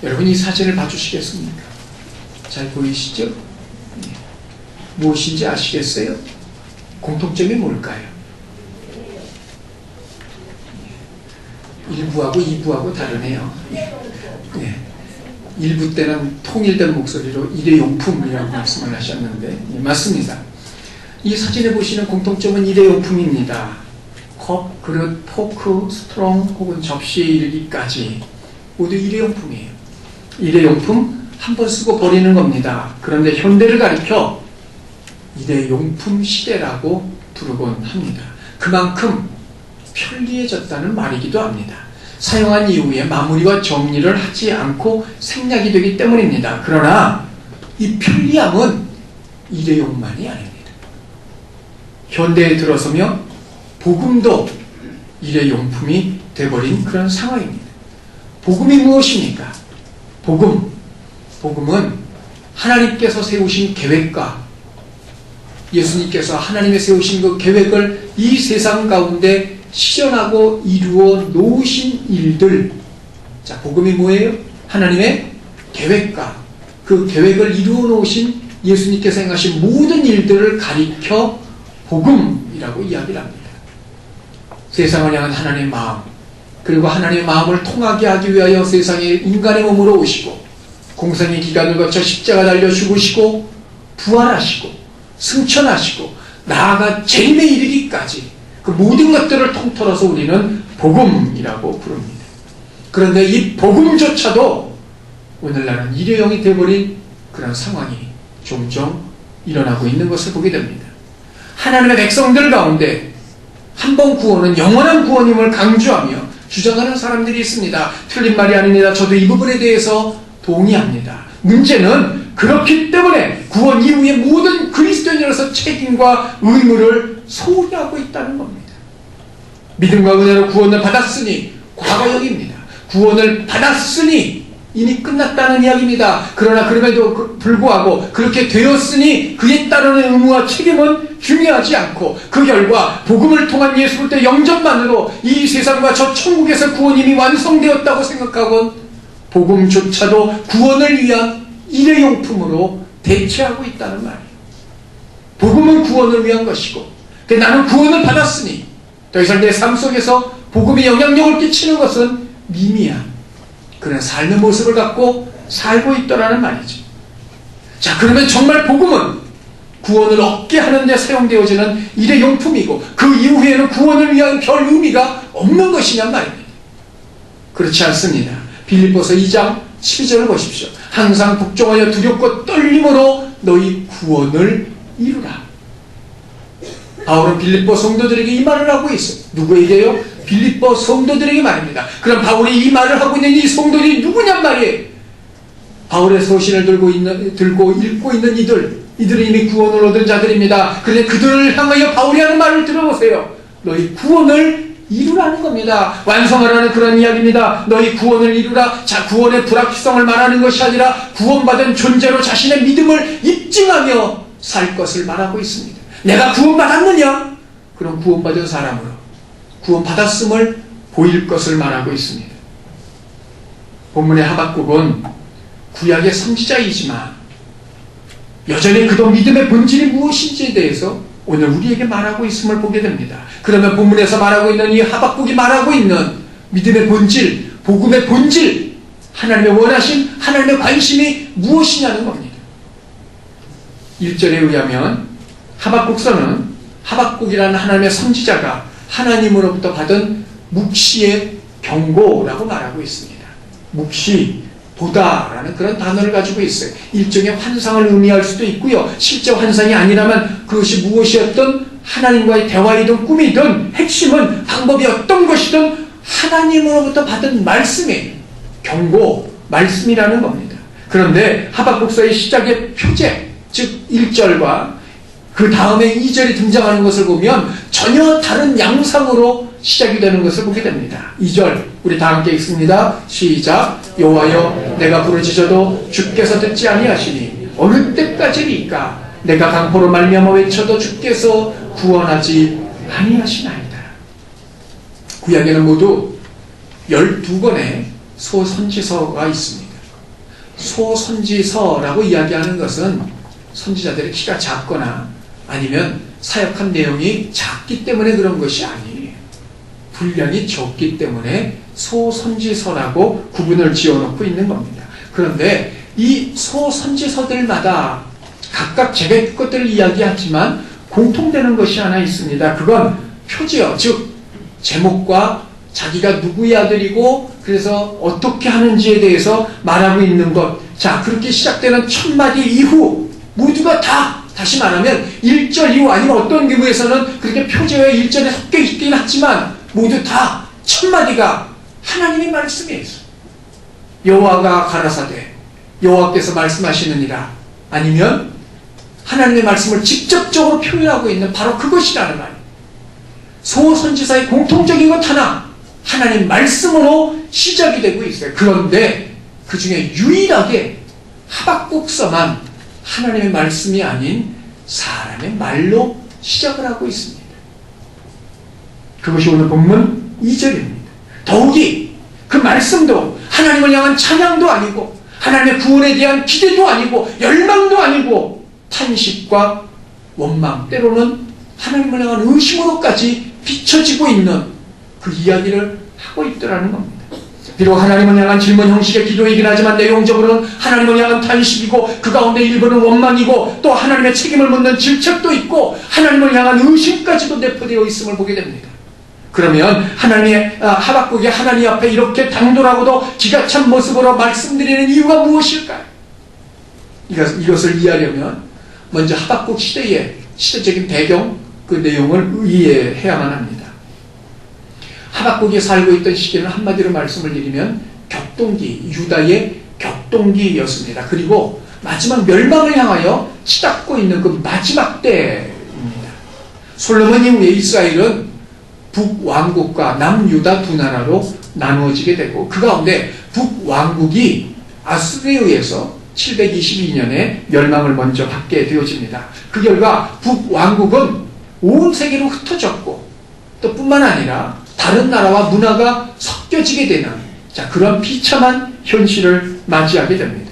여러분 이 사진을 봐주시겠습니까? 잘 보이시죠? 네. 무엇인지 아시겠어요? 공통점이 뭘까요? 1부하고 2부하고 다르네요. 네. 1부 때는 통일된 목소리로 일회용품이라고 말씀을 하셨는데, 네, 맞습니다. 이 사진에 보시는 공통점은 일회용품입니다. 컵, 그릇, 포크, 스트롱 혹은 접시에 이르기까지 모두 일회용품이에요. 일회용품 한 번 쓰고 버리는 겁니다. 그런데 현대를 가리켜 일회용품 시대라고 부르곤 합니다. 그만큼 편리해졌다는 말이기도 합니다. 사용한 이후에 마무리와 정리를 하지 않고 생략이 되기 때문입니다. 그러나 이 편리함은 일회용만이 아닙니다. 현대에 들어서며 복음도 일회용품이 되어버린 그런 상황입니다. 복음이 무엇입니까? 복음은 하나님께서 세우신 계획과 예수님께서 하나님의 세우신 그 계획을 이 세상 가운데 실현하고 이루어 놓으신 일들. 자, 복음이 뭐예요? 하나님의 계획과 그 계획을 이루어 놓으신 예수님께서 행하신 모든 일들을 가리켜 복음이라고 이야기를 합니다. 세상을 향한 하나님의 마음, 그리고 하나님의 마음을 통하게 하기 위하여 세상에 인간의 몸으로 오시고 공생의 기간을 거쳐 십자가 달려 죽으시고 부활하시고 승천하시고 나아가 재림에 이르기까지 그 모든 것들을 통틀어서 우리는 복음이라고 부릅니다. 그런데 이 복음조차도 오늘날은 일회용이 되어버린 그런 상황이 종종 일어나고 있는 것을 보게 됩니다. 하나님의 백성들 가운데 한 번 구원은 영원한 구원임을 강조하며 주장하는 사람들이 있습니다. 틀린 말이 아닙니다. 저도 이 부분에 대해서 동의합니다. 문제는 그렇기 때문에 구원 이후에 모든 그리스도인으로서 책임과 의무를 소홀하고 있다는 겁니다. 믿음과 은혜로 구원을 받았으니 과거형입니다. 구원을 받았으니 이미 끝났다는 이야기입니다. 그러나 그럼에도 불구하고 그렇게 되었으니 그에 따르는 의무와 책임은 중요하지 않고 그 결과 복음을 통한 예수 그리스도의 영접만으로 이 세상과 저 천국에서 구원이 이미 완성되었다고 생각하곤 복음조차도 구원을 위한 일회용품으로 대체하고 있다는 말이에요. 복음은 구원을 위한 것이고 나는 구원을 받았으니 더 이상 내 삶 속에서 복음이 영향력을 끼치는 것은 미미한 그런 삶의 모습을 갖고 살고 있더라는 말이죠. 자, 그러면 정말 복음은 구원을 얻게 하는 데 사용되어지는 일회용품이고 그 이후에는 구원을 위한 별 의미가 없는 것이냔 말입니다. 그렇지 않습니다. 빌립보서 2장 12절을 보십시오. 항상 복종하여 두렵고 떨림으로 너희 구원을 이루라. 바울은 빌립보 성도들에게 이 말을 하고 있어요. 누구에게요? 빌립보 성도들에게 말입니다. 그럼 바울이 이 말을 하고 있는 이 성도들이 누구냔 말이에요. 바울의 서신을 들고 읽고 있는 이들은 이미 구원을 얻은 자들입니다. 그런데 그들을 향하여 바울이 하는 말을 들어보세요. 너희 구원을 이루라는 겁니다. 완성하라는 그런 이야기입니다. 너희 구원을 이루라. 자, 구원의 불확실성을 말하는 것이 아니라 구원받은 존재로 자신의 믿음을 입증하며 살 것을 말하고 있습니다. 내가 구원받았느냐? 그럼 구원받은 사람으로 구원받았음을 보일 것을 말하고 있습니다. 본문의 하박국은 구약의 선지자이지만 여전히 그도 믿음의 본질이 무엇인지에 대해서 오늘 우리에게 말하고 있음을 보게 됩니다. 그러면 본문에서 말하고 있는 이 하박국이 말하고 있는 믿음의 본질, 복음의 본질, 하나님의 원하심, 하나님의 관심이 무엇이냐는 겁니다. 1절에 의하면 하박국서는 하박국이라는 하나님의 선지자가 하나님으로부터 받은 묵시의 경고라고 말하고 있습니다. 묵시, 보다라는 그런 단어를 가지고 있어요. 일종의 환상을 의미할 수도 있고요. 실제 환상이 아니라면 그것이 무엇이었든 하나님과의 대화이든 꿈이든 핵심은 방법이 어떤 것이든 하나님으로부터 받은 말씀이에요. 경고, 말씀이라는 겁니다. 그런데 하박국서의 시작의 표제, 즉 1절과 그 다음에 2절이 등장하는 것을 보면 전혀 다른 양상으로 시작이 되는 것을 보게 됩니다. 2절 우리 다 함께 읽습니다. 시작. 여호와여 내가 부르짖어도 주께서 듣지 아니하시니 어느 때까지니까 내가 강포로 말미암아 외쳐도 주께서 구원하지 아니하시나이다. 구약에는 모두 12권의 소선지서가 있습니다. 소선지서라고 이야기하는 것은 선지자들의 키가 작거나 아니면 사역한 내용이 작기 때문에 그런 것이 아니에요. 분량이 적기 때문에 소선지서라고 구분을 지어놓고 있는 겁니다. 그런데 이 소선지서들마다 각각 자기 것들을 이야기하지만 공통되는 것이 하나 있습니다. 그건 표지어, 즉 제목과 자기가 누구의 아들이고 그래서 어떻게 하는지에 대해서 말하고 있는 것. 자, 그렇게 시작되는 첫 마디 이후 모두가 다, 다시 말하면 1절 이후 아니면 어떤 경우에서는 그렇게 표제어에 1절에 섞여 있긴 하지만 모두 다 첫 마디가 하나님의 말씀이에요. 여호와가 가라사대 여호와께서 말씀하시느니라, 아니면 하나님의 말씀을 직접적으로 표현하고 있는 바로 그것이라는 말이에요. 소선지서의 공통적인 것 하나, 하나님 말씀으로 시작이 되고 있어요. 그런데 그 중에 유일하게 하박국서만 하나님의 말씀이 아닌 사람의 말로 시작을 하고 있습니다. 그것이 오늘 본문 2절입니다. 더욱이 그 말씀도 하나님을 향한 찬양도 아니고 하나님의 구원에 대한 기대도 아니고 열망도 아니고 탄식과 원망, 때로는 하나님을 향한 의심으로까지 비춰지고 있는 그 이야기를 하고 있더라는 겁니다. 비록 하나님을 향한 질문 형식의 기도이긴 하지만 내용적으로는 하나님을 향한 탄식이고 그 가운데 일부는 원망이고 또 하나님의 책임을 묻는 질책도 있고 하나님을 향한 의심까지도 내포되어 있음을 보게 됩니다. 그러면 하박국이 하나님 앞에 이렇게 당돌하고도 기가 찬 모습으로 말씀드리는 이유가 무엇일까요? 이것을 이해하려면 먼저 하박국 시대의 시대적인 배경, 그 내용을 이해해야만 합니다. 하박국이 살고 있던 시기는 한마디로 말씀을 드리면 격동기, 유다의 격동기였습니다. 그리고 마지막 멸망을 향하여 치닫고 있는 그 마지막 때입니다. 솔로몬 이후에 이스라엘은 북왕국과 남유다 두 나라로 나누어지게 되고 그 가운데 북왕국이 아수르에 의해서 722년에 멸망을 먼저 받게 되어집니다. 그 결과 북왕국은 온 세계로 흩어졌고 또 뿐만 아니라 다른 나라와 문화가 섞여지게 되는 그런 비참한 현실을 맞이하게 됩니다.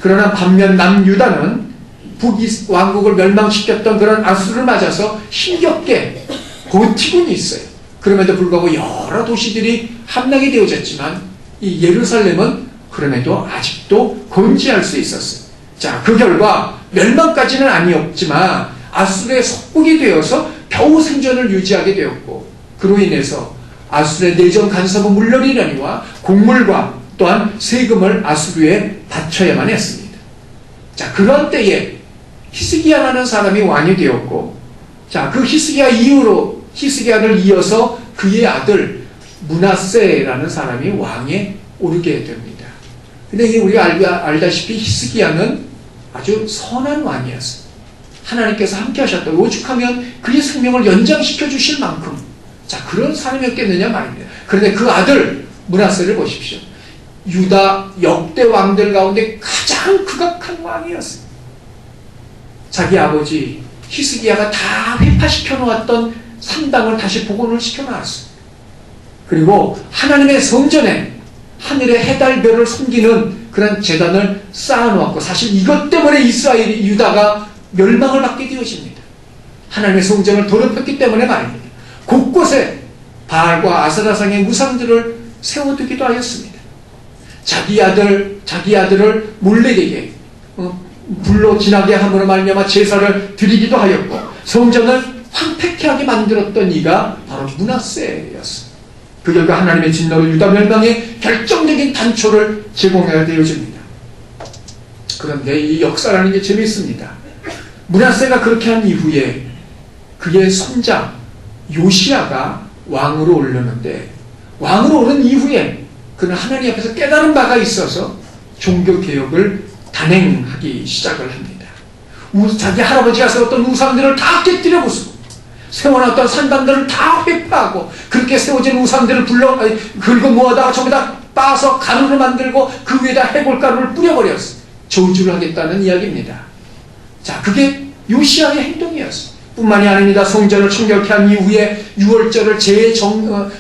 그러나 반면 남유다는 북왕국을 멸망시켰던 그런 아수르를 맞아서 힘겹게 버티고 있어요. 그럼에도 불구하고 여러 도시들이 함락이 되어졌지만 이 예루살렘은 그럼에도 아직도 건재할 수 있었어요. 그 결과 멸망까지는 아니었지만 아수르의 속국이 되어서 겨우 생존을 유지하게 되었고 그로 인해서 아수르의 내정 간섭은 물론이라니와 곡물과 또한 세금을 아수르에 바쳐야만 했습니다. 그런 때에 히스기야라는 사람이 왕이 되었고 그 히스기야를 이어서 그의 아들 므낫세라는 사람이 왕에 오르게 됩니다. 근데 우리가 알다시피 히스기야는 아주 선한 왕이었어요. 하나님께서 함께 하셨다. 오죽하면 그의 생명을 연장시켜 주실 만큼 그런 사람이었겠느냐 말입니다. 그런데 그 아들 므낫세를 보십시오. 유다 역대 왕들 가운데 가장 극악한 왕이었어요. 자기 아버지 히스기야가 다 회파시켜 놓았던 산당을 다시 복원을 시켜 놨어요. 그리고 하나님의 성전에 하늘의 해달별을 섬기는 그런 제단을 쌓아놓았고 사실 이것 때문에 이스라엘이 유다가 멸망을 받게 되어집니다. 하나님의 성전을 더럽혔기 때문에 말입니다. 곳곳에 바알과 아세라상의 우상들을 세워두기도 하였습니다. 자기 아들을 몰렉에게 불로 지나게 함으로 말미암아 제사를 드리기도 하였고 성전을 황폐케 하게 만들었던 이가 바로 므낫세였습니다. 그 결과 하나님의 진노로 유다 멸망의 결정적인 단초를 제공해야 되어집니다. 그런데 이 역사라는 게 재미있습니다. 므낫세가 그렇게 한 이후에 그의 손자 요시야가 왕으로 오르는데 왕으로 오른 이후에 그는 하나님 앞에서 깨달은 바가 있어서 종교개혁을 단행하기 시작을 합니다. 자기 할아버지가 세웠던 우상들을 다 깨뜨려 부수고 세워놨던 산당들을 다 회파하고 그렇게 세워진 우상들을 긁어 모아다가 저기다 빻아서 가루를 만들고 그 위에다 해골가루를 뿌려버렸어요. 저주를 하겠다는 이야기입니다. 그게 요시야의 행동이었어요. 뿐만이 아닙니다. 성전을 청결케 한 이후에 유월절을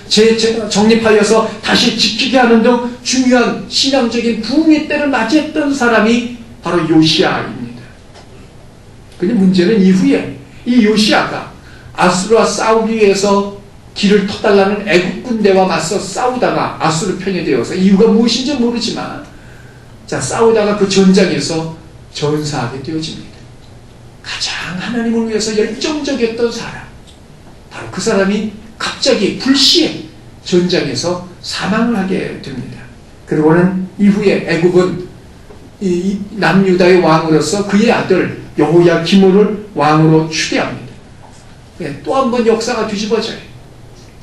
재정립하여서 다시 지키게 하는 등 중요한 신앙적인 부흥의 때를 맞이했던 사람이 바로 요시야입니다. 근데 문제는 이후에 이 요시야가 아수르와 싸우기 위해서 길을 터달라는 애국 군대와 맞서 싸우다가 아수르 편이 되어서 이유가 무엇인지 모르지만 싸우다가 그 전장에서 전사하게 되어집니다. 가장 하나님을 위해서 열정적이었던 사람, 바로 그 사람이 갑자기 불시에 전장에서 사망을 하게 됩니다. 그리고는 이후에 애굽은 남유다의 왕으로서 그의 아들 여호야김을 왕으로 추대합니다. 또 한 번 역사가 뒤집어져요.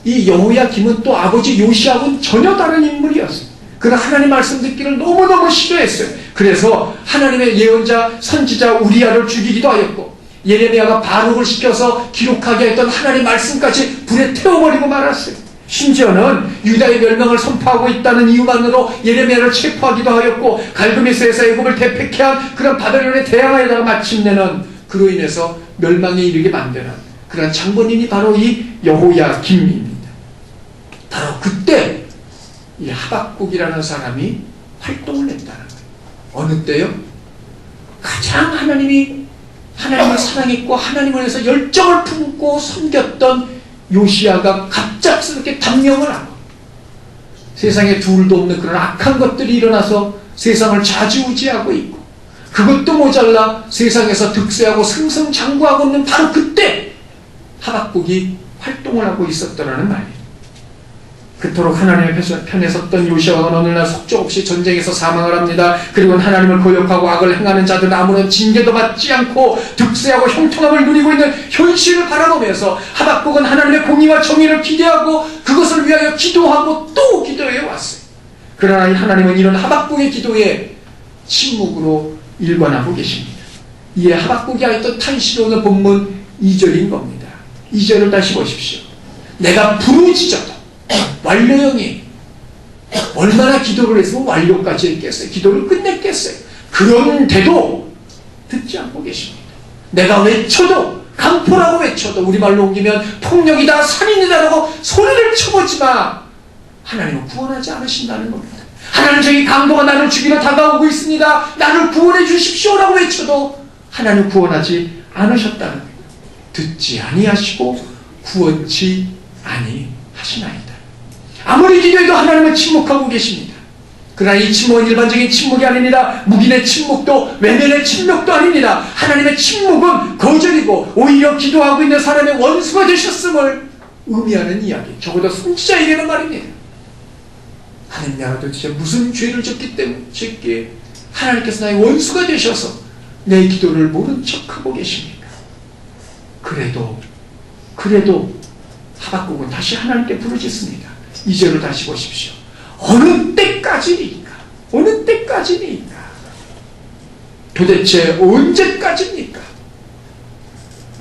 이 여호야김은 또 아버지 요시야하고는 전혀 다른 인물이었어요. 그는 하나님 말씀 듣기를 너무너무 싫어했어요. 그래서 하나님의 예언자 선지자 우리야를 죽이기도 하였고, 예레미야가 바룩을 시켜서 기록하게 했던 하나님 말씀까지 불에 태워버리고 말았어요. 심지어는 유다의 멸망을 선포하고 있다는 이유만으로 예레미야를 체포하기도 하였고, 갈그미스에서 애굽을 대패케 한 그런 바벨론에 대항하여다가 마침내는 그로 인해서 멸망에 이르게 만드는 그런 장본인이 바로 이 여호야김입니다. 바로 그때 이 하박국이라는 사람이 활동을 했다는 거예요. 어느 때요? 가장 하나님을 사랑했고 하나님을 위해서 열정을 품고 섬겼던 요시야가 갑작스럽게 단명을 하고 세상에 둘도 없는 그런 악한 것들이 일어나서 세상을 좌지우지하고 있고, 그것도 모자라 세상에서 득세하고 승승장구하고 있는 바로 그때 하박국이 활동을 하고 있었더라는 말이에요. 그토록 하나님의 편에 섰던 요시야가 어느 날 속절없이 전쟁에서 사망을 합니다. 그리고는 하나님을 거역하고 악을 행하는 자들은 아무런 징계도 받지 않고 득세하고 형통함을 누리고 있는 현실을 바라보면서 하박국은 하나님의 공의와 정의를 기대하고 그것을 위하여 기도하고 또 기도해 왔어요. 그러나 하나님은 이런 하박국의 기도에 침묵으로 일관하고 계십니다. 이에 하박국이 하였던 탄식으로는 본문 2절인 겁니다. 2절을 다시 보십시오. 내가 부르짖어도 완료형이 얼마나 기도를 했으면 완료까지 했겠어요. 기도를 끝냈겠어요. 그런데도 듣지 않고 계십니다. 내가 외쳐도, 강포라고 외쳐도, 우리말로 옮기면 폭력이다, 살인이다라고 소리를 쳐보지만 하나님은 구원하지 않으신다는 겁니다. 하나님, 저기 강도가 나를 죽이러 다가오고 있습니다, 나를 구원해 주십시오라고 외쳐도 하나님 구원하지 않으셨다는 겁니다. 듣지 아니하시고 구원치 아니하시나이다. 아무리 기도해도 하나님은 침묵하고 계십니다. 그러나 이 침묵은 일반적인 침묵이 아닙니다. 묵인의 침묵도 외면의 침묵도 아닙니다. 하나님의 침묵은 거절이고 오히려 기도하고 있는 사람의 원수가 되셨음을 의미하는 이야기, 적어도 선지자에게는 말입니다. 하나님, 내가 도대체 무슨 죄를 졌기 때문에 하나님께서 나의 원수가 되셔서 내 기도를 모른 척하고 계십니까? 그래도 하박국은 다시 하나님께 부르짖습니다. 2절을 다시 보십시오. 어느 때까지니까? 도대체 언제까지입니까?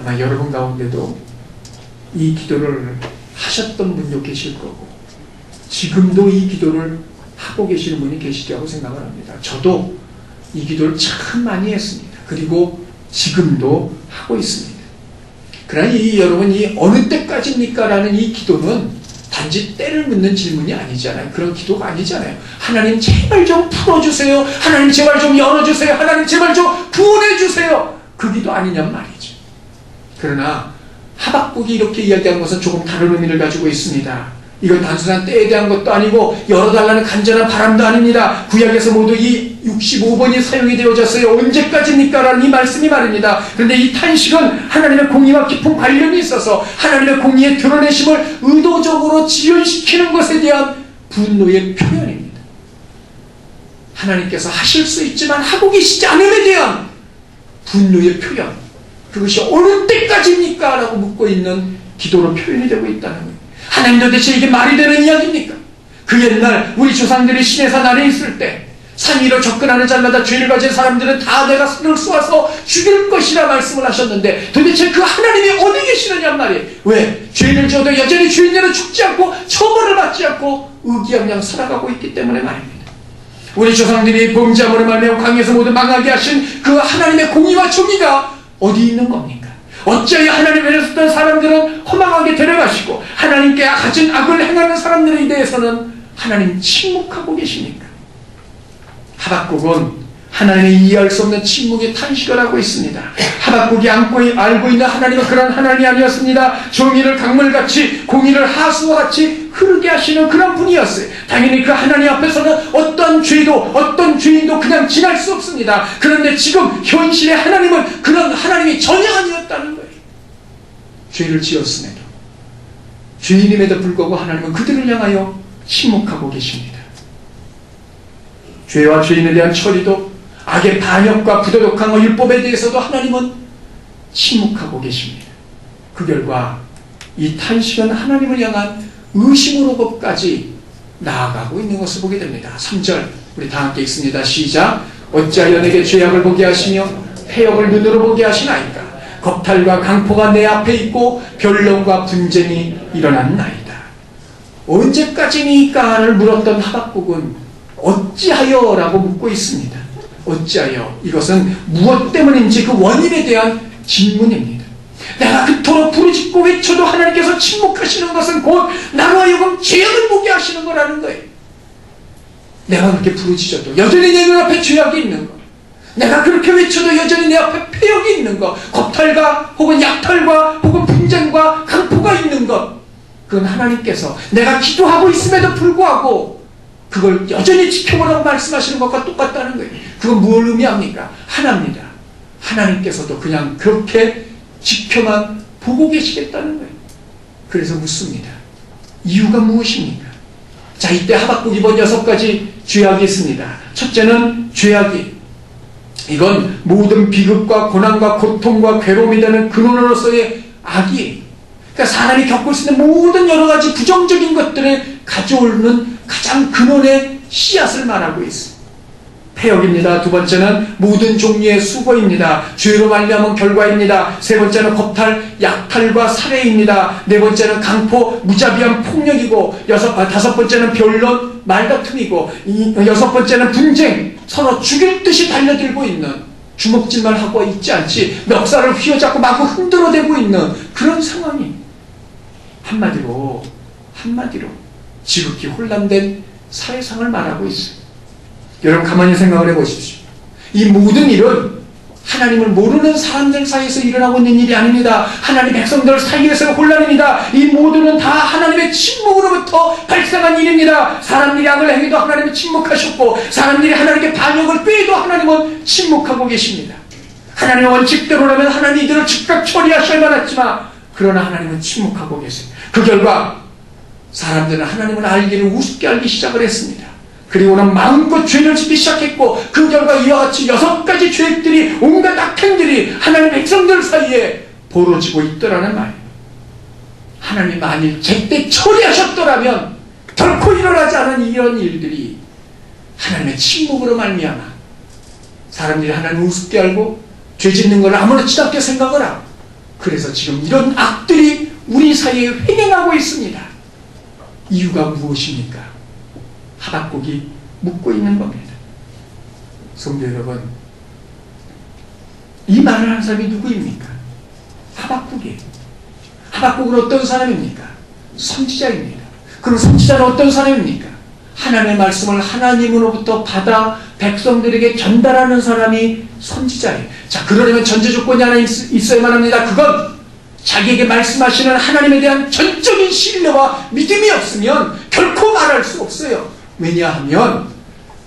아마 여러분 가운데도 이 기도를 하셨던 분도 계실 거고, 지금도 이 기도를 하고 계시는 분이 계시리라고 생각을 합니다. 저도 이 기도를 참 많이 했습니다. 그리고 지금도 하고 있습니다. 그러나 여러분, 이 어느 때까지입니까? 라는 이 기도는 단지 때를 묻는 질문이 아니잖아요. 그런 기도가 아니잖아요. 하나님 제발 좀 풀어주세요. 하나님 제발 좀 열어주세요. 하나님 제발 좀 구원해주세요. 그 기도 아니냔 말이죠. 그러나 하박국이 이렇게 이야기한 것은 조금 다른 의미를 가지고 있습니다. 이건 단순한 때에 대한 것도 아니고 열어달라는 간절한 바람도 아닙니다. 구약에서 모두 이 65번이 사용이 되어졌어요. 언제까지입니까? 라는 이 말씀이 말입니다. 그런데 이 탄식은 하나님의 공의와 깊은 관련이 있어서 하나님의 공의의 드러내심을 의도적으로 지연시키는 것에 대한 분노의 표현입니다. 하나님께서 하실 수 있지만 하고 계시지 않음에 대한 분노의 표현, 그것이 어느 때까지입니까? 라고 묻고 있는 기도로 표현이 되고 있다는 거예요. 하나님, 도대체 이게 말이 되는 이야기입니까? 그 옛날 우리 조상들이 시내산 아래 있을 때 산 위로 접근하는 자마다 죄를 가진 사람들은 다 내가 손을 쏘아서 죽일 것이라 말씀을 하셨는데, 도대체 그 하나님이 어디 계시느냐 말이에요. 왜? 죄를 지어도 여전히 주인들은 죽지 않고 처벌을 받지 않고 의기양양 살아가고 있기 때문에 말입니다. 우리 조상들이 범죄함으로 말미암아 광야에서 모두 망하게 하신 그 하나님의 공의와 정의가 어디 있는 겁니까? 어찌하여 하나님을 했었던 사람들은 허망하게 데려가시고 하나님께 가진 악을 행하는 사람들에 대해서는 하나님 침묵하고 계십니까? 하박국은 하나님의 이해할 수 없는 침묵의 탄식을 하고 있습니다. 하박국이 알고 있는 하나님은 그런 하나님이 아니었습니다. 정의를 강물같이 공의를 하수와 같이 흐르게 하시는 그런 분이었어요. 당연히 그 하나님 앞에서는 어떤 죄도 어떤 죄인도 그냥 지날 수 없습니다. 그런데 지금 현실의 하나님은 그런 하나님이 전혀 아니었다는 거예요. 죄를 지었음에도 죄인임에도 불구하고 하나님은 그들을 향하여 침묵하고 계십니다. 죄와 죄인에 대한 처리도 악의 반역과 부도덕한 율법에 대해서도 하나님은 침묵하고 계십니다. 그 결과 이 탄식은 하나님을 향한 의심으로까지 나아가고 있는 것을 보게 됩니다. 3절 우리 다 함께 읽습니다. 시작. 어찌하여 내게 죄악을 보게 하시며 패역을 눈으로 보게 하시나이까. 겁탈과 강포가 내 앞에 있고 변론과 분쟁이 일어났나이다. 언제까지니까를 물었던 하박국은 어찌하여 라고 묻고 있습니다. 어찌하여, 이것은 무엇 때문인지 그 원인에 대한 질문입니다. 내가 그토록 부르짖고 외쳐도 하나님께서 침묵하시는 것은 곧 나로 하여금 죄악을 보게 하시는 거라는 거예요. 내가 그렇게 부르짖어도 여전히 내 눈앞에 죄악이 있는 것, 내가 그렇게 외쳐도 여전히 내 앞에 패역이 있는 것, 겁탈과 혹은 약탈과 혹은 분쟁과 강포가 있는 것, 그건 하나님께서 내가 기도하고 있음에도 불구하고 그걸 여전히 지켜보라고 말씀하시는 것과 똑같다는 거예요. 그건 뭘 의미합니까? 하나입니다. 하나님께서도 그냥 그렇게 지켜만 보고 계시겠다는 거예요. 그래서 묻습니다. 이유가 무엇입니까? 자, 이때 하박국이 본 6가지 죄악이 있습니다. 첫째는 죄악이, 이건 모든 비극과 고난과 고통과 괴로움이 되는 근원으로서의 악이, 그러니까 사람이 겪을 수 있는 모든 여러 가지 부정적인 것들을 가져오는 가장 근원의 씨앗을 말하고 있습니다. 패역입니다. 두 번째는 모든 종류의 수고입니다. 죄로 말미암은 결과입니다. 세 번째는 겁탈, 약탈과 살해입니다. 네 번째는 강포, 무자비한 폭력이고, 다섯 번째는 변론, 말다툼이고, 여섯 번째는 분쟁, 서로 죽일 듯이 달려들고 있는, 주먹질만 하고 있지 않지 멱살을 휘어잡고 마구 흔들어대고 있는 그런 상황이, 한마디로 지극히 혼란된 사회상을 말하고 있어요. 여러분 가만히 생각을 해보십시오. 이 모든 일은 하나님을 모르는 사람들 사이에서 일어나고 있는 일이 아닙니다. 하나님 백성들 사이에서의 혼란입니다. 이 모두는 다 하나님의 침묵으로부터 발생한 일입니다. 사람들이 악을 행해도 하나님은 침묵하셨고, 사람들이 하나님께 반역을 꾀해도 하나님은 침묵하고 계십니다. 하나님의 원칙대로라면 하나님이 이들을 즉각 처리하셔야 만했지만, 그러나 하나님은 침묵하고 계세요. 그 결과 사람들은 하나님을 알기를 우습게 알기 시작을 했습니다. 그리고는 마음껏 죄를 짓기 시작했고, 그 결과 이와 같이 6가지 죄악들이, 온갖 악행들이 하나님 백성들 사이에 벌어지고 있더라는 말이에요. 하나님이 만일 제때 처리하셨더라면 결코 일어나지 않은 이런 일들이 하나님의 침묵으로 말미암아 사람들이 하나님을 우습게 알고 죄 짓는 걸 아무렇지도 않게 생각을 하고, 그래서 지금 이런 악들이 우리 사이에 횡행하고 있습니다. 이유가 무엇입니까? 하박국이 묻고 있는 겁니다. 성도 여러분, 이 말을 한 사람이 누구입니까? 하박국이에요. 하박국은 어떤 사람입니까? 선지자입니다. 그럼 선지자는 어떤 사람입니까? 하나님의 말씀을 하나님으로부터 받아 백성들에게 전달하는 사람이 선지자예요. 자, 그러려면 전제 조건이 하나 있어야만 합니다. 그건 자기에게 말씀하시는 하나님에 대한 전적인 신뢰와 믿음이 없으면 결코 말할 수 없어요. 왜냐하면,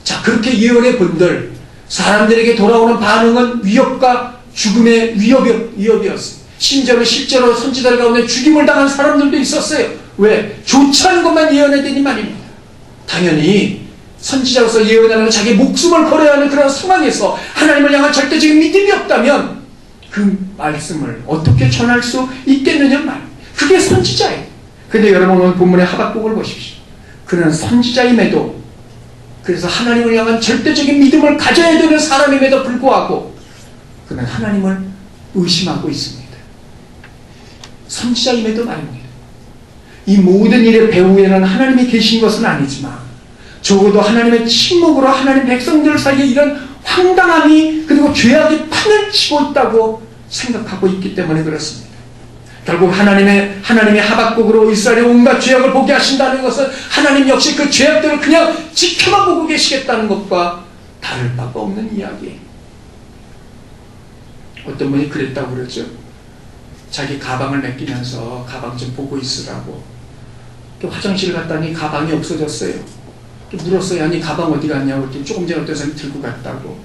자, 그렇게 예언의 본들, 사람들에게 돌아오는 반응은 위협과 죽음의 위협이었어요. 심지어는 실제로 선지자들 가운데 죽임을 당한 사람들도 있었어요. 왜? 좋지 않은 것만 예언해대니 말입니다. 당연히 선지자로서 예언하는 자기 목숨을 걸어야 하는 그런 상황에서 하나님을 향한 절대적인 믿음이 없다면 그 말씀을 어떻게 전할 수 있겠느냐 말입니다. 그게 선지자예요. 그런데 여러분 오늘 본문의 하박국을 보십시오. 그는 선지자임에도, 그래서 하나님을 향한 절대적인 믿음을 가져야 되는 사람임에도 불구하고 그는 하나님을 의심하고 있습니다. 선지자임에도 말입니다. 이 모든 일의 배후에는 하나님이 계신 것은 아니지만 적어도 하나님의 침묵으로 하나님 백성들 사이에 이런 황당함이, 그리고 죄악이 판을 치고 있다고 생각하고 있기 때문에 그렇습니다. 결국 하나님의 하박국으로 이스라엘의 온갖 죄악을 보게 하신다는 것은 하나님 역시 그 죄악들을 그냥 지켜만 보고 계시겠다는 것과 다를 바가 없는 이야기예요. 어떤 분이 그랬다고 그랬죠. 자기 가방을 맡기면서 가방 좀 보고 있으라고. 화장실 갔더니 가방이 없어졌어요. 물었어요. 아니 가방 어디 갔냐고. 조금 전에 어떤 사람이 들고 갔다고.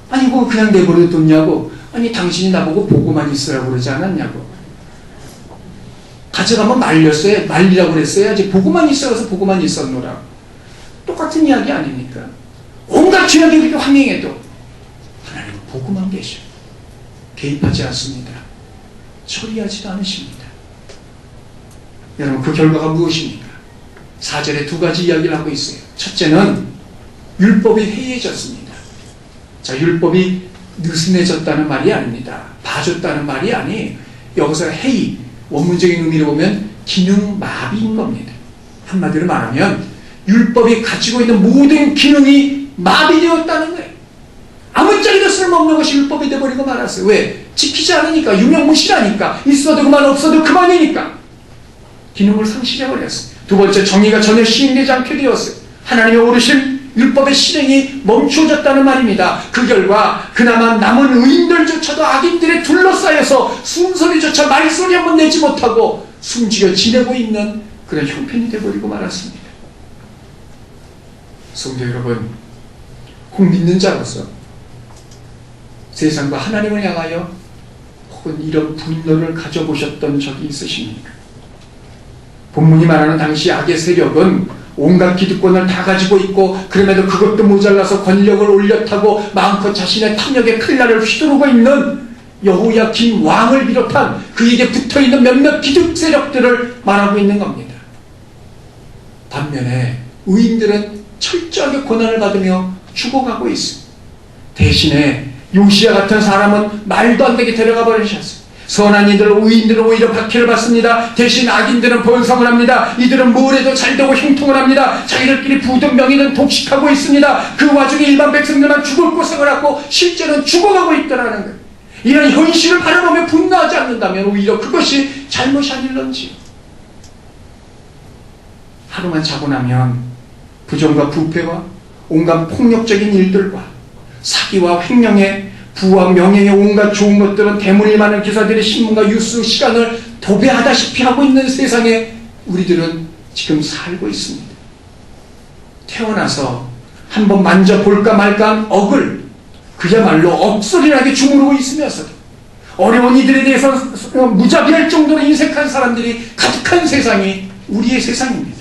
아니 뭐 그냥 내버려뒀냐고. 아니 당신이 나보고 보고만 있으라고 그러지 않았냐고. 가져가면 말렸어요. 말리라고 그랬어야지. 보고만 있어서 보고만 있었노라. 똑같은 이야기 아닙니까? 온갖 죄악이 그렇게 환영해도 하나님은 보고만 계셔. 개입하지 않습니다. 처리하지도 않으십니다. 여러분 그 결과가 무엇입니까? 4절에 두 가지 이야기를 하고 있어요. 첫째는 율법이 해이해졌습니다. 자, 율법이 느슨해졌다는 말이 아닙니다. 봐줬다는 말이 아니, 여기서 해이, 원문적인 의미로 보면 기능 마비인 겁니다. 한마디로 말하면 율법이 가지고 있는 모든 기능이 마비되었다는 거예요. 아무짝에도 쓸모없는 것이 율법이 되어버리고 말았어요. 왜? 지키지 않으니까, 유명무실하니까, 있어도 그만 없어도 그만이니까 기능을 상실해버렸어요. 두 번째, 정의가 전혀 시행되지 않게 되었어요. 하나님의 오르신 율법의 실행이 멈추어졌다는 말입니다. 그 결과 그나마 남은 의인들조차도 악인들에 둘러싸여서 순소리조차 말소리 한번 내지 못하고 숨지겨 지내고 있는 그런 형편이 되어버리고 말았습니다. 성도 여러분, 혹 믿는 자로서 세상과 하나님을 향하여 혹은 이런 분노를 가져보셨던 적이 있으십니까? 본문이 말하는 당시 악의 세력은 온갖 기득권을 다 가지고 있고 그럼에도 그것도 모자라서 권력을 올려타고 마음껏 자신의 탐욕의 칼날을 휘두르고 있는 여호야김 왕을 비롯한 그에게 붙어있는 몇몇 기득 세력들을 말하고 있는 겁니다. 반면에 의인들은 철저하게 고난을 받으며 죽어가고 있습니다. 대신에 요시야 같은 사람은 말도 안 되게 데려가 버리셨어요. 선한 이들, 의인들은 오히려 박해를 받습니다. 대신 악인들은 번성을 합니다. 이들은 뭘 해도 잘되고 형통을 합니다. 자기들끼리 부든 명예는 독식하고 있습니다. 그 와중에 일반 백성들만 죽을 고생을 하고 실제는 죽어가고 있더라는 거예요. 이런 현실을 바라보며 분노하지 않는다면 오히려 그것이 잘못이 아닐런지. 하루만 자고 나면 부정과 부패와 온갖 폭력적인 일들과 사기와 횡령에 부와 명예의 온갖 좋은 것들은 대문일 많은 기사들의 신문과 뉴스 시간을 도배하다시피 하고 있는 세상에 우리들은 지금 살고 있습니다. 태어나서 한번 만져볼까 말까한 억을 그야말로 억소리나게 주무르고 있으면서도 어려운 이들에 대해서 무자비할 정도로 인색한 사람들이 가득한 세상이 우리의 세상입니다.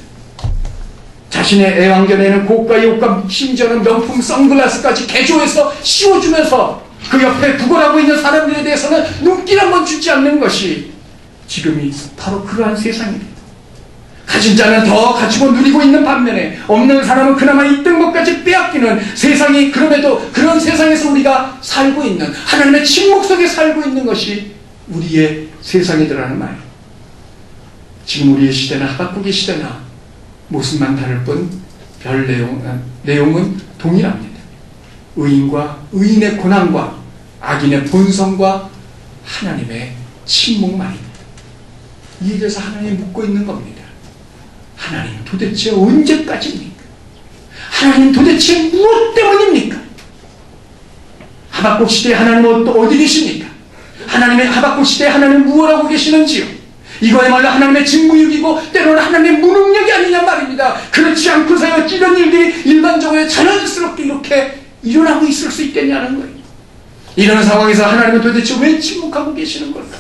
자신의 애완견에는 고가의 옷과 심지어는 명품 선글라스까지 개조해서 씌워주면서 그 옆에 구걸하고 있는 사람들에 대해서는 눈길 한번 주지 않는 것이 지금이 바로 그러한 세상입니다. 가진 자는 더 가지고 누리고 있는 반면에 없는 사람은 그나마 있던 것까지 빼앗기는 세상이, 그럼에도 그런 세상에서 우리가 살고 있는, 하나님의 침묵 속에 살고 있는 것이 우리의 세상이더라는 말. 지금 우리의 시대나 하박국의 시대나 모습만 다를 뿐 별 내용은 동일합니다. 의인과 의인의 고난과 악인의 본성과 하나님의 침묵 말입니다. 이에 대해서 하나님이 묻고 있는 겁니다. 하나님 도대체 언제까지입니까? 하나님 도대체 무엇 때문입니까? 하박국 시대에 하나님은 어디 계십니까? 하나님의 하박국 시대에 하나님은 무엇 하고 계시는지요? 이거야말로 하나님의 직무유기고 때로는 하나님의 무능력이 아니냐 말입니다. 그렇지 않고서야 이런 일들이 일반적으로 자연스럽게 이렇게 일어나고 있을 수 있겠냐는 거예요. 이런 상황에서 하나님은 도대체 왜 침묵하고 계시는 걸까?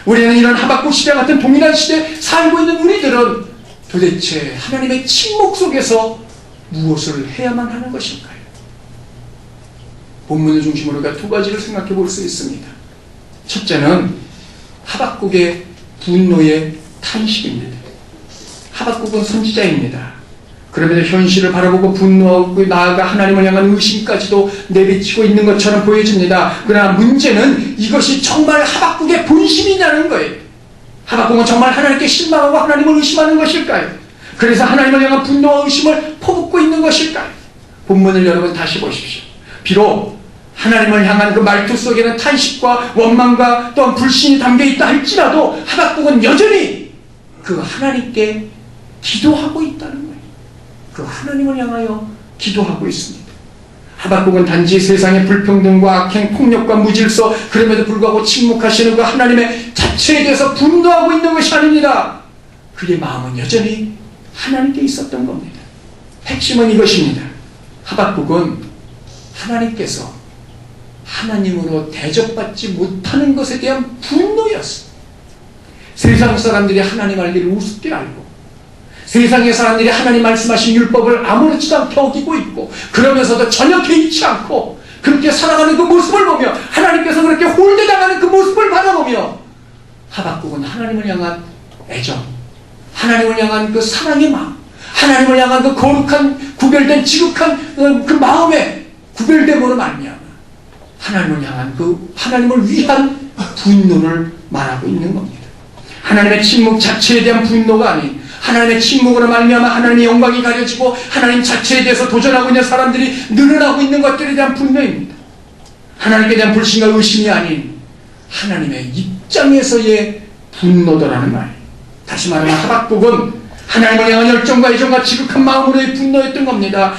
우리는 이런 하박국 시대 같은 동일한 시대에 살고 있는 우리들은 도대체 하나님의 침묵 속에서 무엇을 해야만 하는 것일까요? 본문을 중심으로 우리가 두 가지를 생각해 볼 수 있습니다. 첫째는 하박국의 분노의 탄식입니다. 하박국은 선지자입니다. 그럼에도 현실을 바라보고 분노하고 나아가 하나님을 향한 의심까지도 내비치고 있는 것처럼 보여집니다. 그러나 문제는 이것이 정말 하박국의 본심이냐는 거예요. 하박국은 정말 하나님께 실망하고 하나님을 의심하는 것일까요? 그래서 하나님을 향한 분노와 의심을 퍼붓고 있는 것일까요? 본문을 여러분 다시 보십시오. 비록 하나님을 향한 그 말투 속에는 탄식과 원망과 또한 불신이 담겨있다 할지라도 하박국은 여전히 그 하나님께 기도하고 있다는 거예요. 그 하나님을 향하여 기도하고 있습니다. 하박국은 단지 세상의 불평등과 악행, 폭력과 무질서, 그럼에도 불구하고 침묵하시는 그 하나님의 자체에 대해서 분노하고 있는 것이 아닙니다. 그의 마음은 여전히 하나님께 있었던 겁니다. 핵심은 이것입니다. 하박국은 하나님께서 하나님으로 대접받지 못하는 것에 대한 분노였습니다. 세상 사람들이 하나님 알기를 우습게 알고, 세상의 사람들이 하나님 말씀하신 율법을 아무렇지도 않게 어기고 있고, 그러면서도 전혀 개의치 않고 그렇게 살아가는 그 모습을 보며, 하나님께서 그렇게 홀대당하는 그 모습을 바라보며, 하박국은 하나님을 향한 애정, 하나님을 향한 그 사랑의 마음, 하나님을 향한 그 거룩한 구별된 지극한 그 마음에 구별됨으로 말미암아 하나님을 향한 그 하나님을 위한 분노를 말하고 있는 겁니다. 하나님의 침묵 자체에 대한 분노가 아닌, 하나님의 침묵으로 말미암아 하나님의 영광이 가려지고 하나님 자체에 대해서 도전하고 있는 사람들이 늘어나고 있는 것들에 대한 분노입니다. 하나님께 대한 불신과 의심이 아닌 하나님의 입장에서의 분노더라는 말. 다시 말하면 하박국은 하나님을 향한 열정과 애정과 지극한 마음으로의 분노였던 겁니다.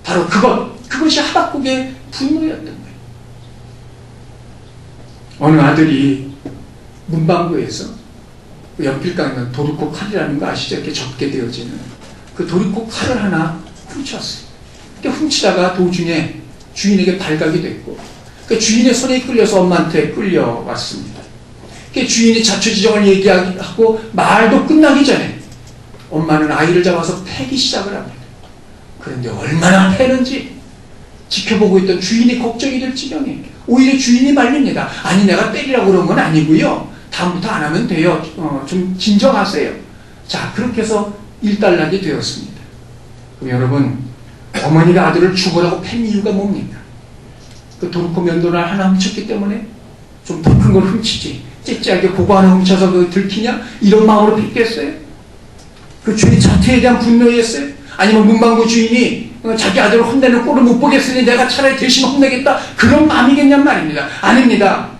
바로 그것이 하박국의 분노였던 거예요. 어느 아들이 문방구에서 연필가에 있는 도르코 칼이라는 거 아시죠? 이렇게 접게 되어지는 그 도르코 칼을 하나 훔쳤어요. 훔치다가 도중에 주인에게 발각이 됐고, 그 주인의 손에 끌려서 엄마한테 끌려왔습니다. 그 주인이 자초지종을 얘기하고 말도 끝나기 전에 엄마는 아이를 잡아서 패기 시작을 합니다. 그런데 얼마나 패는지 지켜보고 있던 주인이 걱정이 될 지경에 오히려 주인이 말립니다. 아니, 내가 때리라고 그런 건 아니고요, 다음부터 안 하면 돼요. 좀 진정하세요. 자, 그렇게 해서 일단락이 되었습니다. 그럼 여러분, 어머니가 아들을 죽으라고 팬 이유가 뭡니까? 그 도르코 면도를 하나 훔쳤기 때문에 좀 더 큰 걸 훔치지, 째째하게 그거 하나 훔쳐서 그 들키냐? 이런 마음으로 pis겠어요? 그 주인 자체에 대한 분노였어요? 아니면 문방구 주인이 자기 아들을 혼내는 꼴을 못 보겠으니 내가 차라리 대신 혼내겠다, 그런 마음이겠냔 말입니다. 아닙니다.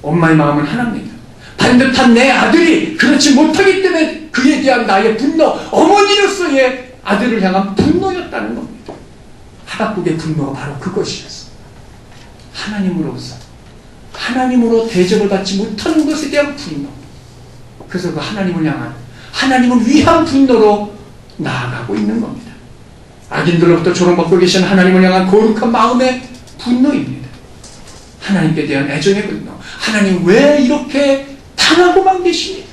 엄마의 마음은 하나입니다. 반듯한 내 아들이 그렇지 못하기 때문에 그에 대한 나의 분노, 어머니로서의 아들을 향한 분노였다는 겁니다. 하박국의 분노가 바로 그것이었어. 하나님으로 대접을 받지 못하는 것에 대한 분노. 그래서 그 하나님을 향한, 하나님을 위한 분노로 나아가고 있는 겁니다. 악인들로부터 조롱받고 계신 하나님을 향한 거룩한 마음의 분노입니다. 하나님께 대한 애정의 분노. 하나님 왜 이렇게 당하고만 계십니까?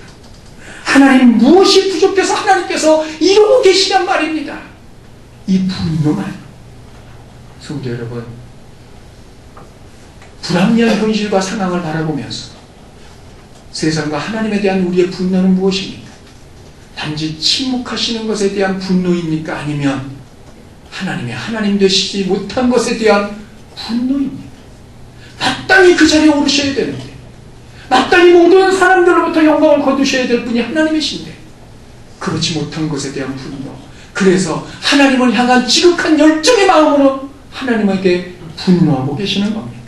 하나님 무엇이 부족해서 하나님께서 이러고 계시냔 말입니다. 이 분노만. 성도 여러분, 불합리한 현실과 상황을 바라보면서 세상과 하나님에 대한 우리의 분노는 무엇입니까? 단지 침묵하시는 것에 대한 분노입니까? 아니면 하나님의 하나님 되시지 못한 것에 대한 분노입니까? 마땅히 그 자리에 오르셔야 되는데, 마땅히 모든 사람들로부터 영광을 거두셔야 될 분이 하나님이신데 그렇지 못한 것에 대한 분노. 그래서 하나님을 향한 지극한 열정의 마음으로 하나님에게 분노하고 계시는 겁니다.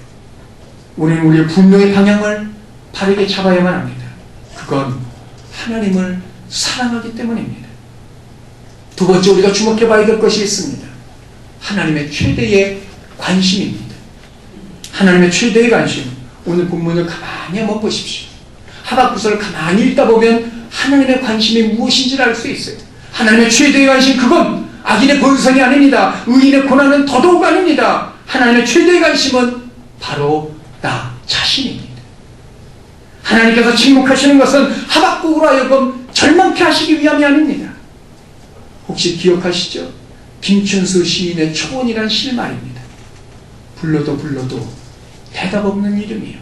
우리는 우리의 분노의 방향을 바르게 잡아야만 합니다. 그건 하나님을 사랑하기 때문입니다. 두 번째, 우리가 주목해 봐야 될 것이 있습니다. 하나님의 최대의 관심입니다. 하나님의 최대의 관심. 오늘 본문을 가만히 한번 보십시오. 하박국서를 가만히 읽다 보면 하나님의 관심이 무엇인지를 알 수 있어요. 하나님의 최대의 관심, 그건 악인의 본성이 아닙니다. 의인의 고난은 더더욱 아닙니다. 하나님의 최대의 관심은 바로 나 자신입니다. 하나님께서 침묵하시는 것은 하박국으로 하여금 절망케 하시기 위함이 아닙니다. 혹시 기억하시죠? 김춘수 시인의 초원이란 실말입니다. 불러도 대답 없는 이름이요,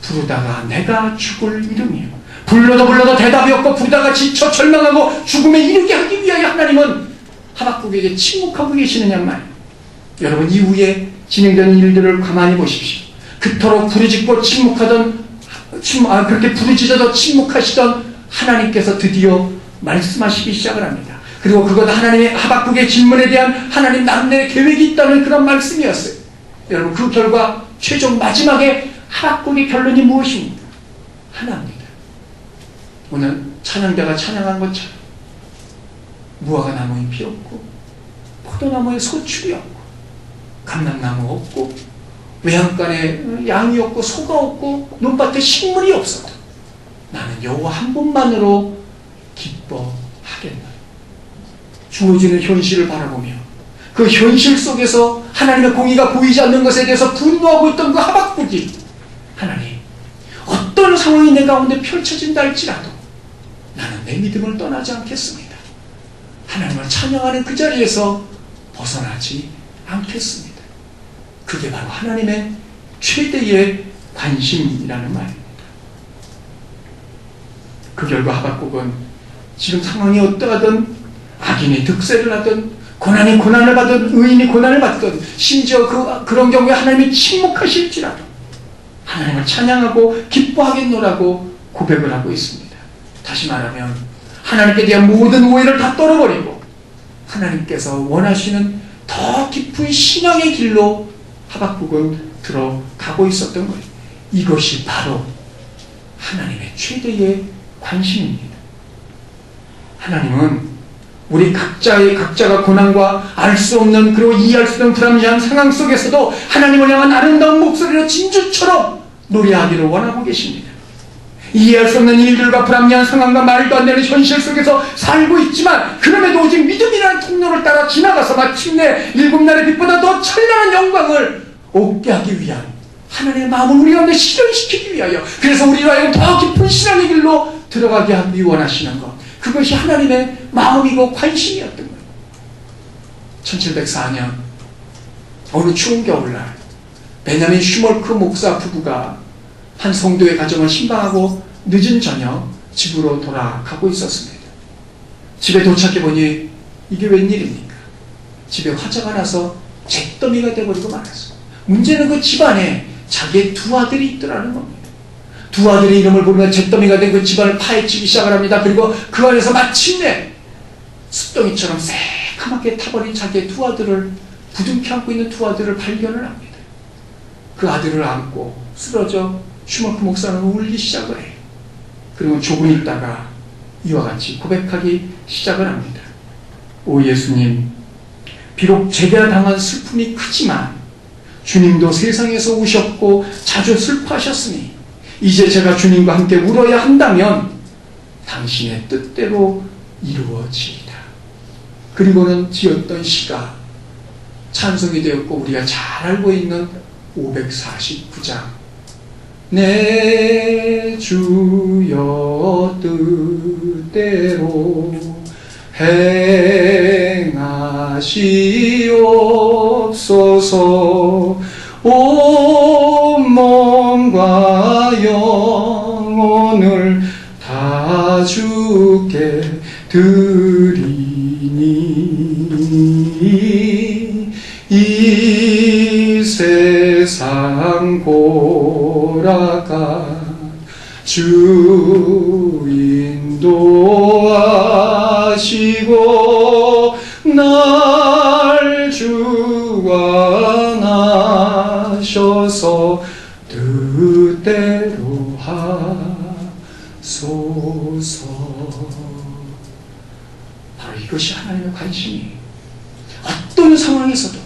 부르다가 내가 죽을 이름이요, 불러도 대답이 없고 부르다가 지쳐 절망하고 죽음에 이르게 하기 위하여 하나님은 하박국에게 침묵하고 계시느냐 말이에요. 여러분, 이후에 진행되는 일들을 가만히 보십시오. 그토록 부르짖고 그렇게 부르짖어도 침묵하시던 하나님께서 드디어 말씀하시기 시작을 합니다. 그리고 그것 하나님의 하박국의 질문에 대한 하나님 나름대로의 계획이 있다는 그런 말씀이었어요. 여러분, 그 결과 최종 마지막에 하박국의 결론이 무엇입니까? 하나입니다. 오늘 찬양대가 찬양한 것처럼 무화과 나무에 피 없고 포도나무에 소출이 없고 감람나무 없고 외양간에 양이 없고 소가 없고 논밭에 식물이 없어도 나는 여호와 한 분만으로 기뻐하겠노라. 주어지는 현실을 바라보며 그 현실 속에서 하나님의 공의가 보이지 않는 것에 대해서 분노하고 있던 그 하박국이 하나님, 어떤 상황이 내 가운데 펼쳐진다 할지라도 나는 내 믿음을 떠나지 않겠습니다. 하나님을 찬양하는 그 자리에서 벗어나지 않겠습니다. 그게 바로 하나님의 최대의 관심이라는 말입니다. 그 결과 하박국은 지금 상황이 어떠하든 악인이 득세를 하든 고난이 고난을 받든 의인이 고난을 받든 심지어 그런 경우에 하나님이 침묵하실지라도 하나님을 찬양하고 기뻐하겠노라고 고백을 하고 있습니다. 다시 말하면 하나님께 대한 모든 오해를 다 떨어버리고 하나님께서 원하시는 더 깊은 신앙의 길로 하박국은 들어가고 있었던 거예요. 이것이 바로 하나님의 최대의 관심입니다. 하나님은 우리 각자가 고난과 알 수 없는 그리고 이해할 수 없는 불합리한 상황 속에서도 하나님을 향한 아름다운 목소리로 진주처럼 노래하기를 원하고 계십니다. 이해할 수 없는 일들과 불합리한 상황과 말도 안 되는 현실 속에서 살고 있지만 그럼에도 오직 믿음이라는 통로를 따라 지나가서 마침내 일곱 날의 빛보다 더 찬란한 영광을 얻게 하기 위한 하나님의 마음을 우리 가운데 실현시키기 위하여, 그래서 우리로 하여금 더 깊은 신앙의 길로 들어가게 하기 원하시는 것, 그것이 하나님의 마음이고 관심이었던 거예요. 1704년 어느 추운 겨울날 베냐민 슈멀크 목사 부부가 한 성도의 가정을 신방하고 늦은 저녁 집으로 돌아가고 있었습니다. 집에 도착해보니 이게 웬일입니까? 집에 화재가 나서 잿더미가 되어버리고 말았어요. 문제는 그 집안에 자기의 두 아들이 있더라는 겁니다. 두 아들의 이름을 부르며 잿더미가 된 그 집안을 파헤치기 시작을 합니다. 그리고 그 안에서 마침내 습덩이처럼 새카맣게 타버린 자기의 두 아들을, 부둥켜 안고 있는 두 아들을 발견을 합니다. 그 아들을 안고 쓰러져 슈멀크 목사는 울기 시작을 해요. 그리고 조금 있다가 이와 같이 고백하기 시작을 합니다. 오 예수님, 비록 제가 당한 슬픔이 크지만 주님도 세상에서 우셨고 자주 슬퍼하셨으니 이제 제가 주님과 함께 울어야 한다면 당신의 뜻대로 이루어지리라. 그리고는 지었던 시가 찬송이 되었고 우리가 잘 알고 있는 549장 내 주여 뜻대로 행하시옵소서. 온 몸과 영혼을 다 주께 드리니 이 세상 고라가 주 인도하시고 날 주관하셔서 뜻대로 하소서. 바로 이것이 하나님의 관심이에요. 어떤 상황에서도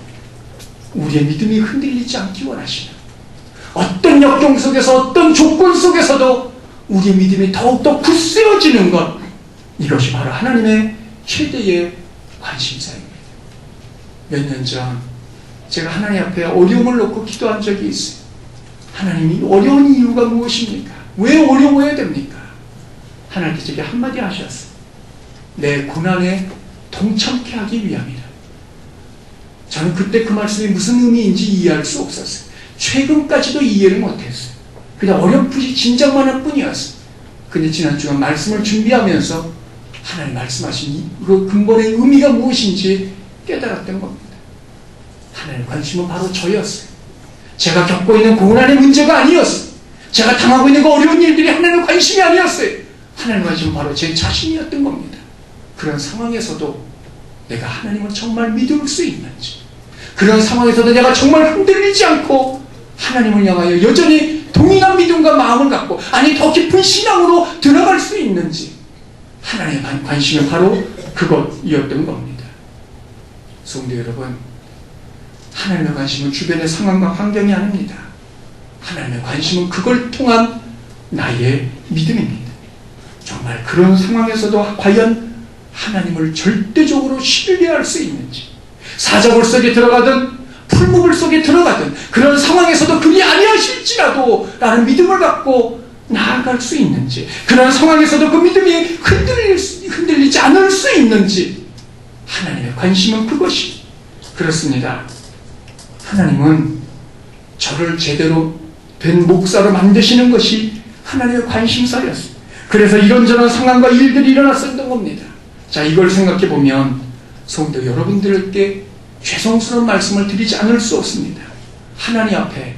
우리의 믿음이 흔들리지 않기 원하시는, 어떤 역경 속에서 어떤 조건 속에서도 우리의 믿음이 더욱더 굳세어지는 것, 이것이 바로 하나님의 최대의 관심사입니다. 몇 년 전 제가 하나님 앞에 어려움을 놓고 기도한 적이 있어요. 하나님이 어려운 이유가 무엇입니까? 왜 어려워야 됩니까? 하나님께 제게 한마디 하셨어요. 내 고난에 동참케 하기 위함이다. 저는 그때 그 말씀이 무슨 의미인지 이해할 수 없었어요. 최근까지도 이해를 못했어요. 그냥 어렴풋이 짐작만 할 뿐이었어요. 근데 지난 주간 말씀을 준비하면서 하나님 말씀하신 그 근본의 의미가 무엇인지 깨달았던 겁니다. 하나님의 관심은 바로 저였어요. 제가 겪고 있는 고난의 문제가 아니었어요. 제가 당하고 있는 그 어려운 일들이 하나님의 관심이 아니었어요. 하나님의 관심은 바로 제 자신이었던 겁니다. 그런 상황에서도 내가 하나님을 정말 믿을 수 있는지, 그런 상황에서도 내가 정말 흔들리지 않고 하나님을 향하여 여전히 동일한 믿음과 마음을 갖고, 아니 더 깊은 신앙으로 들어갈 수 있는지, 하나님의 관심은 바로 그것이었던 겁니다. 성도 여러분, 하나님의 관심은 주변의 상황과 환경이 아닙니다. 하나님의 관심은 그걸 통한 나의 믿음입니다. 정말 그런 상황에서도 과연 하나님을 절대적으로 신뢰할 수 있는지, 사자굴 속에 들어가든 풀무불 속에 들어가든 그런 상황에서도 그리 아니하실지라도 라는 믿음을 갖고 나아갈 수 있는지, 그런 상황에서도 그 믿음이 흔들리지 않을 수 있는지, 하나님의 관심은 그것이 그렇습니다. 하나님은 저를 제대로 된 목사로 만드시는 것이 하나님의 관심사였어요. 그래서 이런저런 상황과 일들이 일어났었던 겁니다. 자, 이걸 생각해 보면 성도 여러분들께 죄송스러운 말씀을 드리지 않을 수 없습니다. 하나님 앞에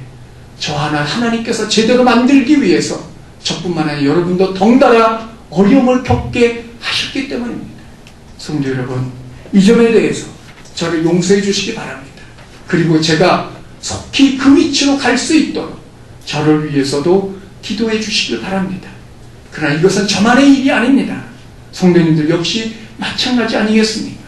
저 하나님께서 제대로 만들기 위해서 저뿐만 아니라 여러분도 덩달아 어려움을 겪게 하셨기 때문입니다. 성도 여러분, 이 점에 대해서 저를 용서해 주시기 바랍니다. 그리고 제가 속히 그 위치로 갈 수 있도록 저를 위해서도 기도해 주시길 바랍니다. 그러나 이것은 저만의 일이 아닙니다. 성도님들 역시 마찬가지 아니겠습니까?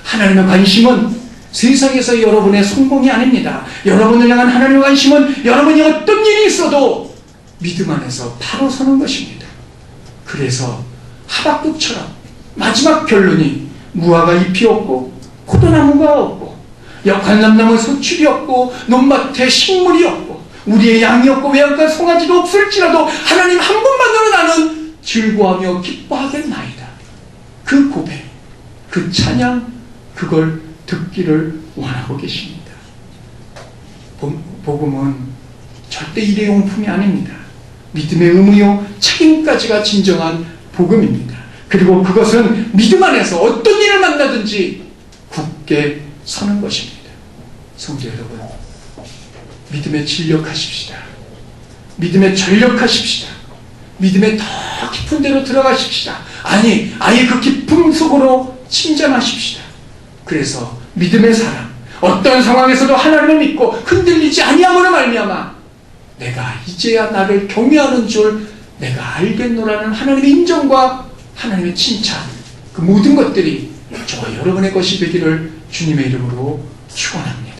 하나님의 관심은 세상에서 여러분의 성공이 아닙니다. 여러분을 향한 하나님의 관심은 여러분이 어떤 일이 있어도 믿음 안에서 바로 서는 것입니다. 그래서 하박국처럼 마지막 결론이 무화과 잎이 없고 포도나무가 없고 역할남나무 소출이 없고 논밭에 식물이 없고 우리의 양이 없고 외양간 송아지가 없을지라도 하나님 한 분만으로 나는 즐거워하며 기뻐하겠나이다. 그 고백, 그 찬양, 그걸 듣기를 원하고 계십니다. 복음은 절대 일회용품이 아닙니다. 믿음의 의무요 책임까지가 진정한 복음입니다. 그리고 그것은 믿음 안에서 어떤 일을 만나든지 굳게 서는 것입니다. 성도 여러분, 믿음에 진력하십시다. 믿음에 전력하십시다. 믿음에 더 깊은 데로 들어가십시다. 아니, 아예 그 깊음 속으로 침잠하십시다. 그래서 믿음의 사람, 어떤 상황에서도 하나님을 믿고 흔들리지 아니함으로 말미암아 내가 이제야 나를 경외하는 줄 내가 알겠노라는 하나님의 인정과 하나님의 칭찬, 그 모든 것들이 저와 여러분의 것이 되기를 주님의 이름으로 축원합니다.